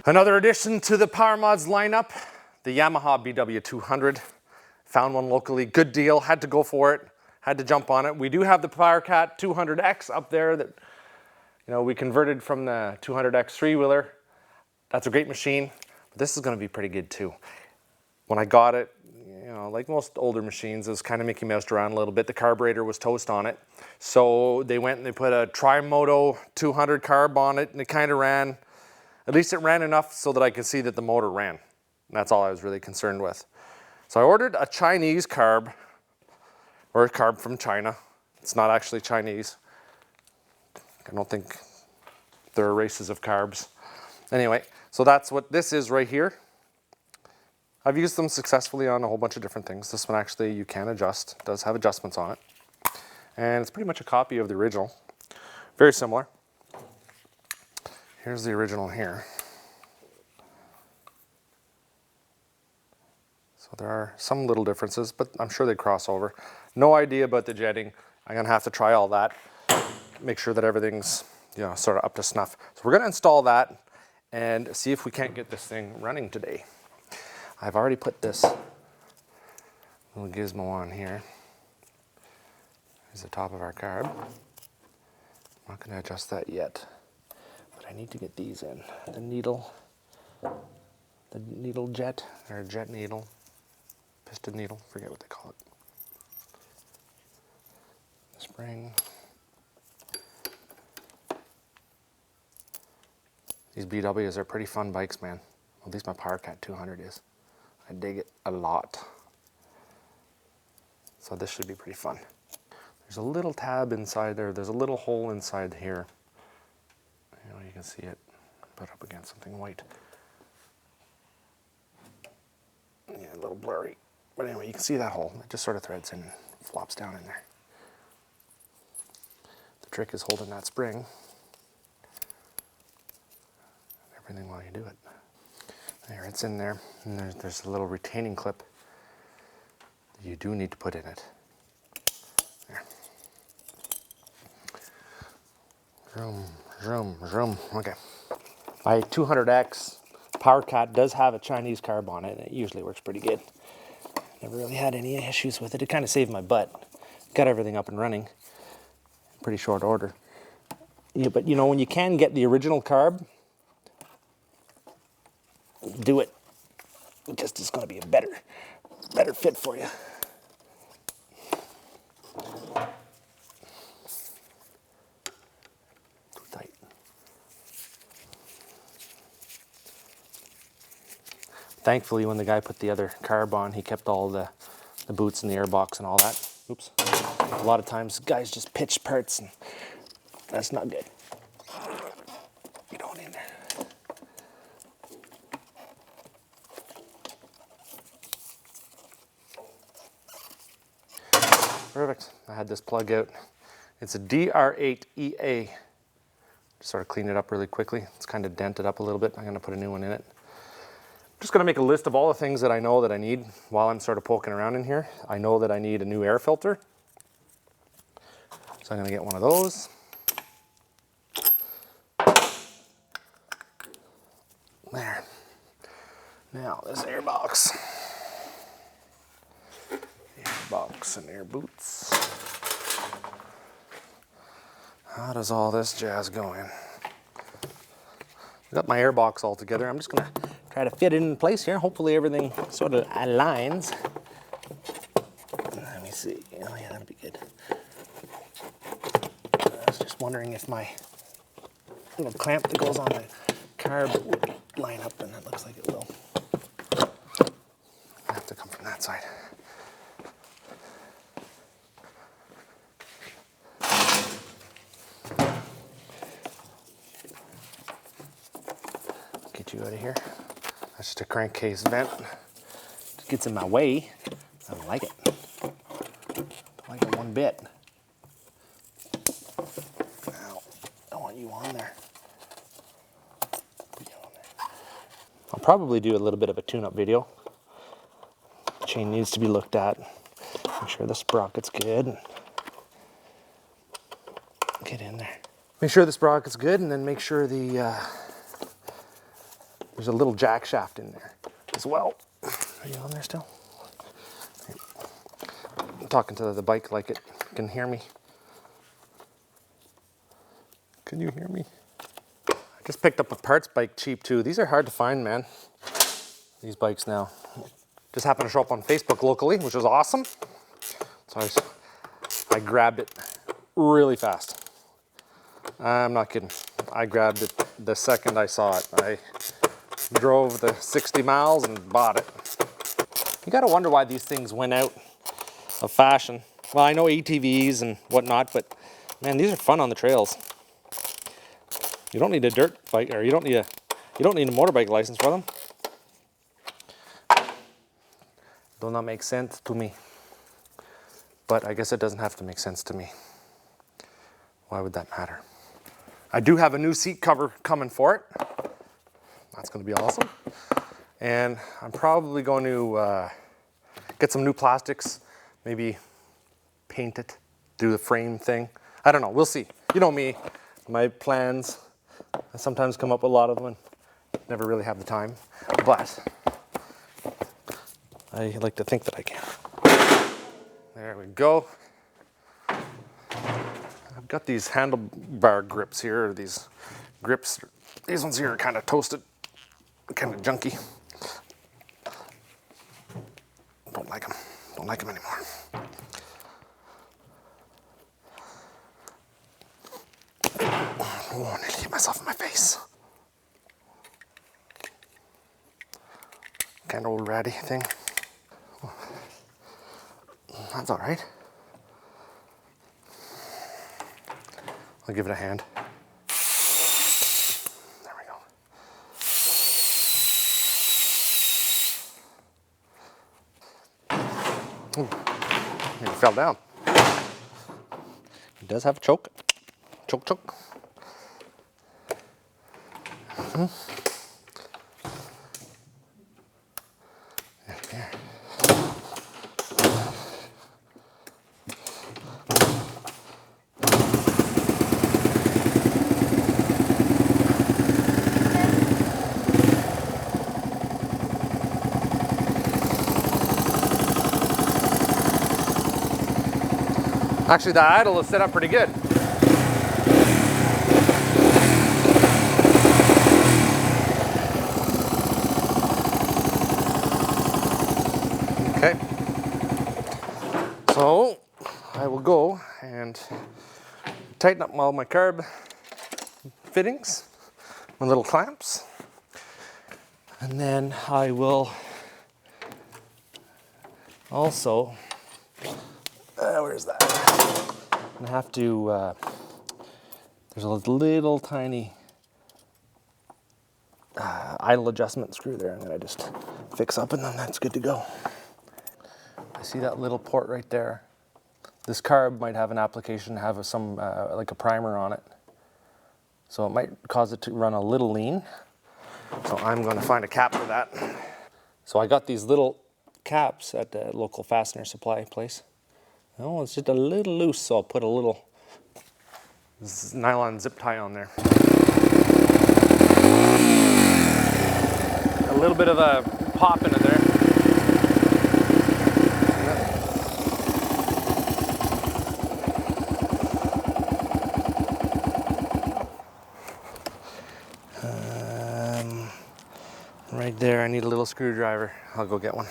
Another addition to the PowerModz lineup, the Yamaha BW200. Found one locally, good deal, had to go for it, had to jump on it. We do have the PowerCat 200X up there that, you know, we converted from the 200X three-wheeler. That's a great machine, but this is gonna be pretty good too. When I got it, you know, like most older machines, it was kind of Mickey Moused around a little bit. The carburetor was toast on it. So they went and they put a Trimoto 200 carb on it, and it kind of ran. At least it ran enough so that I could see that the motor ran. And that's all I was really concerned with. So I ordered a Chinese carb, or a carb from China. It's not actually Chinese. I don't think there are races of carbs. Anyway, so that's what this is right here. I've used them successfully on a whole bunch of different things. This one actually you can adjust. It does have adjustments on it. And it's pretty much a copy of the original. Very similar. Here's the original here. So there are some little differences, but I'm sure they cross over. No idea about the jetting. I'm gonna have to try all that. Make sure that everything's, you know, sort of up to snuff. So we're gonna install that and see if we can't get this thing running today. I've already put this little gizmo on here. Here's the top of our carb. I'm not gonna adjust that yet, but I need to get these in. The needle jet, or jet needle, piston needle, forget what they call it. The spring. These BWs are pretty fun bikes, man. At least my PowerCat 200 is. I dig it a lot. So this should be pretty fun. There's a little tab inside there. There's a little hole inside here. You know, you can see it put up against something white. Yeah, a little blurry. But anyway, you can see that hole. It just sort of threads in and flops down in there. The trick is holding that spring. Everything while you do it. There, it's in there. And there's a little retaining clip that you do need to put in it. There. Zoom, zoom, zoom. Okay. My 200X PowerCat does have a Chinese carb on it, and it usually works pretty good. Never really had any issues with it. It kind of saved my butt. Got everything up and running in pretty short order. Yeah, but you know, when you can get the original carb, do it. Just it's going to be a better fit for you. Too tight. Thankfully, when the guy put the other carb on, he kept all the boots and the airbox and all that. Oops. A lot of times, guys just pitch parts, and that's not good. Get on in there. Perfect. I had this plug out. It's a DR8EA. Just sort of clean it up really quickly. It's kind of dented up a little bit. I'm going to put a new one in it. I'm just going to make a list of all the things that I know that I need while I'm sort of poking around in here. I know that I need a new air filter. So I'm going to get one of those. There. Now this air box. Box and air boots. How does all this jazz go in? I've got my air box all together. I'm just gonna try to fit it in place here. Hopefully everything sort of aligns. Let me see. Oh yeah, that'll be good. I was just wondering if my little clamp that goes on the carb would line up, and it looks like it will. I have to come from that side. You out of here. That's just a crankcase vent. It gets in my way. I don't like it. Don't like it one bit. Now, I want you on there. Put you on there. I'll probably do a little bit of a tune-up video. The chain needs to be looked at. Make sure the sprocket's good. Get in there. Make sure the sprocket's good, and then make sure the There's a little jack shaft in there as well. Are you on there still? I'm talking to the bike like it can hear me. Can you hear me? I just picked up a parts bike cheap too. These are hard to find, man. These bikes now. Just happened to show up on Facebook locally, which was awesome. So I grabbed it really fast. I'm not kidding. I grabbed it the second I saw it. I drove the 60 miles and bought it. You gotta wonder why these things went out of fashion. Well, I know ATVs and whatnot, but man, these are fun on the trails. You don't need a dirt bike, or you don't need a motorbike license for them. Do not make sense to me. But I guess it doesn't have to make sense to me. Why would that matter? I do have a new seat cover coming for it. That's going to be awesome. And I'm probably going to get some new plastics, maybe paint it, do the frame thing. I don't know, we'll see. You know me, my plans, I sometimes come up with a lot of them and never really have the time, but I like to think that I can. There we go. I've got these handlebar grips here, these grips. These ones here are kind of toasted, kind of junky. Don't like them. Don't like them anymore. Oh, I nearly hit myself in my face. Kind of old ratty thing. That's all right. I'll give it a hand. There we go. Ooh, it fell down. It does have a choke. Choke. There. Actually, the idle is set up pretty good. Okay. So I will go and tighten up all my carb fittings, my little clamps, and then I will also, where's that? I'm gonna have to, there's a little tiny idle adjustment screw there, and then I just fix up and then that's good to go. I see that little port right there. This carb might have an application, have some, like a primer on it. So it might cause it to run a little lean. So I'm gonna find a cap for that. So I got these little caps at the local fastener supply place. Oh, it's just a little loose, so I'll put a little nylon zip tie on there. A little bit of a pop into there. Right there, I need a little screwdriver. I'll go get one.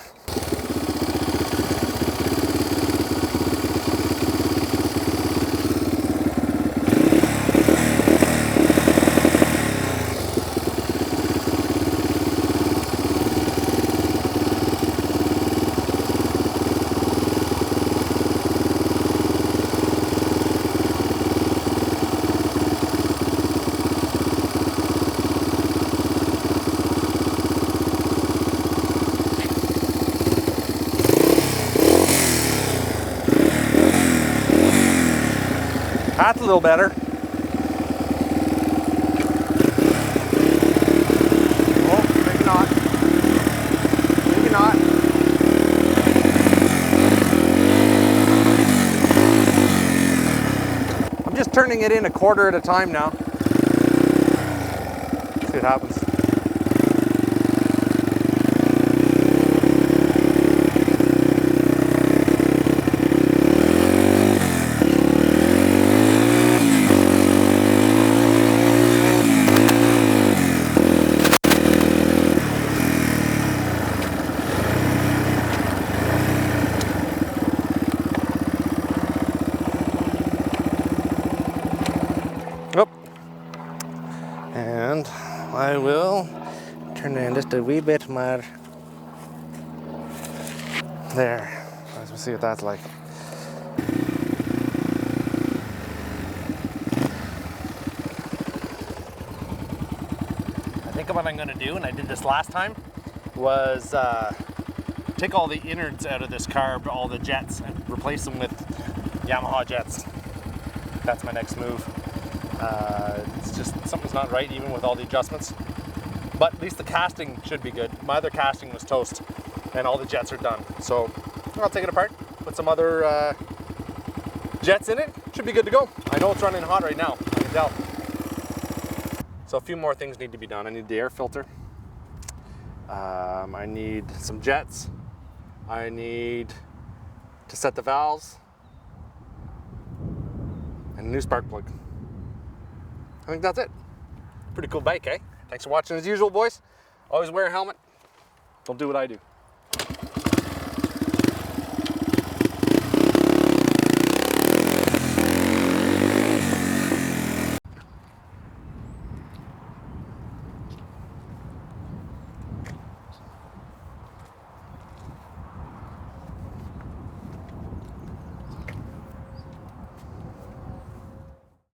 That's a little better. Oh, maybe not. Maybe not. I'm just turning it in a quarter at a time now. See what happens. I will turn it in just a wee bit more. There. Let's see what that's like. I think what I'm gonna do, and I did this last time, was take all the innards out of this carb, all the jets, and replace them with Yamaha jets. That's my next move. It's just something's not right even with all the adjustments. But at least the casting should be good. My other casting was toast and all the jets are done. So I'll take it apart, put some other jets in it. Should be good to go. I know it's running hot right now, I can tell. So a few more things need to be done. I need the air filter. I need some jets. I need to set the valves and a new spark plug. I think that's it. Pretty cool bike, eh? Thanks for watching as usual, boys. Always wear a helmet. Don't do what I do.